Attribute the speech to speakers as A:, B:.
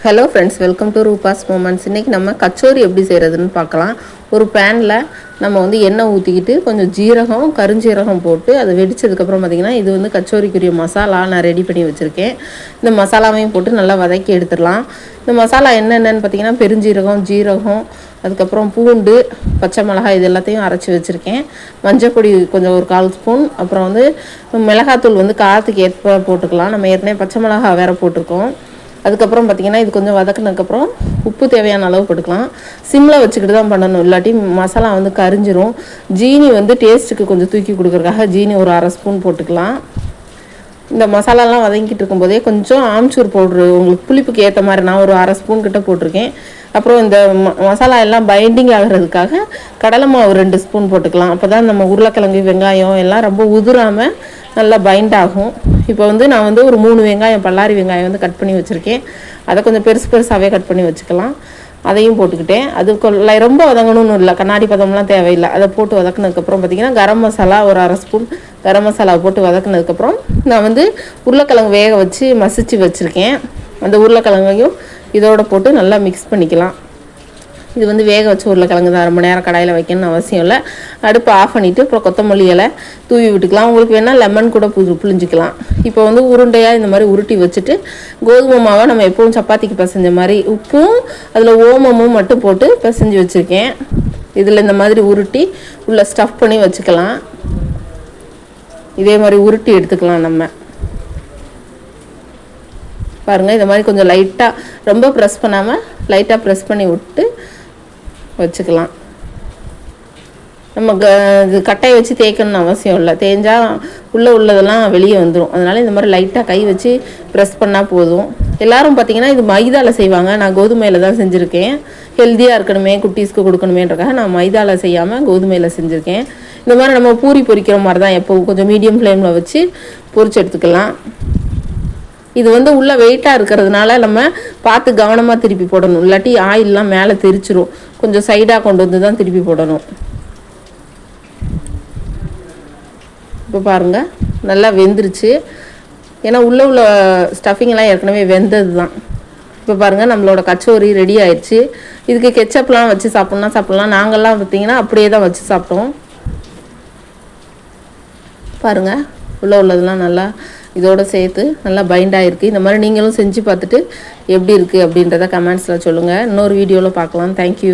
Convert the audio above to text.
A: Hello friends, welcome to Rupa's moments. இன்றைக்கி நம்ம கச்சோரி எப்படி செய்கிறதுன்னு பார்க்கலாம். ஒரு பேனில் நம்ம வந்து எண்ணெய் ஊற்றிக்கிட்டு கொஞ்சம் ஜீரகம், கருஞ்சீரகம் போட்டு அதை வெடித்ததுக்கப்புறம் பார்த்திங்கன்னா இது வந்து கச்சோரிக்குரிய மசாலா நான் ரெடி பண்ணி வச்சுருக்கேன். இந்த மசாலாவையும் போட்டு நல்லா வதக்கி எடுத்துடலாம். இந்த மசாலா என்னென்னு பார்த்திங்கன்னா பெருஞ்சீரகம், ஜீரகம், அதுக்கப்புறம் பூண்டு, பச்சை மிளகாய் இது எல்லாத்தையும் அரைச்சி வச்சுருக்கேன். மஞ்சப்பொடி கொஞ்சம் ஒரு 1/4 ஸ்பூன், அப்புறம் வந்து மிளகாத்தூள் வந்து காரத்துக்கு ஏற்ப போட்டுக்கலாம். நம்ம ஏற்கனவே பச்சை மிளகாய் வேறு போட்டிருக்கோம். அதுக்கப்புறம் பார்த்திங்கன்னா இது கொஞ்சம் வதக்கினதுக்கப்புறம் உப்பு தேவையான அளவு போட்டுக்கலாம். சிம்மில் வச்சுக்கிட்டு தான் பண்ணணும், இல்லாட்டி மசாலா வந்து கரிஞ்சிரும். ஜீனி வந்து டேஸ்ட்டுக்கு கொஞ்சம் தூக்கி கொடுக்குறதுக்காக ஜீனி ஒரு 1/2 ஸ்பூன் போட்டுக்கலாம். இந்த மசாலாலாம் வதங்கிட்டு இருக்கும்போதே கொஞ்சம் ஆம்ச்சூர் பவுட்ரு உங்களுக்கு புளிப்புக்கு ஏற்ற மாதிரி நான் ஒரு 1/2 ஸ்பூன் கிட்ட போட்டிருக்கேன். அப்புறம் இந்த மசாலா எல்லாம் பைண்டிங் ஆகிறதுக்காக கடலை மாவு 2 ஸ்பூன் போட்டுக்கலாம். அப்போ தான் நம்ம உருளைக்கிழங்கு, வெங்காயம் எல்லாம் ரொம்ப உதிராமல் நல்லா பைண்ட் ஆகும். இப்போ வந்து நான் வந்து ஒரு 3 வெங்காயம், பல்லாரி வெங்காயம் வந்து கட் பண்ணி வச்சுருக்கேன். அதை கொஞ்சம் பெருசாகவே கட் பண்ணி வச்சுக்கலாம். அதையும் போட்டுக்கிட்டேன். அதுக்குள்ள ரொம்ப வதங்கணும்னு இல்லை, கண்ணாடி பதம்லாம் தேவையில்லை. அதை போட்டு வதக்குனதுக்கப்புறம் பார்த்திங்கன்னா கரம் மசாலா ஒரு 1/2 ஸ்பூன் கரம் மசாலா போட்டு வதக்குனதுக்கப்புறம் நான் வந்து உருளைக்கிழங்கு வேக வச்சு மசிச்சு வச்சுருக்கேன். அந்த உருளைக்கிழங்கையும் இதோடு போட்டு நல்லா மிக்ஸ் பண்ணிக்கலாம். இது வந்து வேக வச்சு உருளைக்கிழங்கு தான், ரொம்ப நேரம் கடாயில் வைக்கணும்னு அவசியம் இல்லை. அடுப்பு ஆஃப் பண்ணிவிட்டு அப்புறம் கொத்தமல்லி இலை தூவி விட்டுக்கலாம். உங்களுக்கு வேணால் லெமன் கூட புழிஞ்சிக்கலாம். இப்போ வந்து உருண்டையாக இந்த மாதிரி உருட்டி வச்சுட்டு கோதுமை மாவை நம்ம எப்பவும் சப்பாத்திக்கு பிசைஞ்ச மாதிரி உப்பும் அதில் ஓமமும் மட்டும் போட்டு பிசைஞ்சு வச்சுருக்கேன். இதில் இந்த மாதிரி உருட்டி உள்ள ஸ்டஃப் பண்ணி வச்சுக்கலாம். இதே மாதிரி உருட்டி எடுத்துக்கலாம். நம்ம பாருங்கள், இந்த மாதிரி கொஞ்சம் லைட்டாக, ரொம்ப ப்ரெஸ் பண்ணாமல் லைட்டாக ப்ரெஸ் பண்ணி விட்டு வச்சுக்கலாம். நம்ம இது கட்டையை வச்சு தேய்க்கணும்னு அவசியம் இல்லை, தேய்ஞ்சால் உள்ளதெல்லாம் வெளியே வந்துடும். அதனால் இந்த மாதிரி லைட்டாக கை வச்சு ப்ரெஸ் பண்ணால் போதும். எல்லோரும் பார்த்திங்கன்னா இது மைதாவில் செய்வாங்க, நான் கோதுமையில் தான் செஞ்சுருக்கேன். ஹெல்த்தியாக இருக்கணுமே, குட்டீஸ்க்கு கொடுக்கணுமேன்றக்காக நான் மைதாவில் செய்யாமல் கோதுமையில் செஞ்சுருக்கேன். இந்த மாதிரி நம்ம பூரி பொரிக்கிற மாதிரி தான், எப்போ கொஞ்சம் மீடியம் ஃப்ளேமில் வச்சு பொரிச்சு எடுத்துக்கலாம். இது வந்து உள்ளே வெயிட்டாக இருக்கிறதுனால நம்ம பார்த்து கவனமாக திருப்பி போடணும், இல்லாட்டி ஆயிலெலாம் மேலே தெரிச்சிரும். கொஞ்சம் சைடாக கொண்டு வந்து தான் திருப்பி போடணும். இப்போ பாருங்கள், நல்லா வெந்துருச்சு. ஏன்னா உள்ள ஸ்டஃபிங்கெல்லாம் ஏற்கனவே வெந்தது தான். இப்போ பாருங்கள், நம்மளோட கச்சோரி ரெடி ஆயிடுச்சு. இதுக்கு கெச்சப்லாம் வச்சு சாப்பிட்லாம். நாங்கள்லாம் பார்த்திங்கன்னா அப்படியே தான் வச்சு சாப்பிட்டோம். பாருங்கள், உள்ளதெல்லாம் நல்லா இதோடு சேர்த்து நல்லா பைண்டாக இருக்குது. இந்த மாதிரி நீங்களும் செஞ்சு பார்த்துட்டு எப்படி இருக்குது அப்படின்றத கமெண்ட்ஸில் சொல்லுங்கள். இன்னொரு வீடியோவில் பார்க்கலாம். தேங்க்யூ.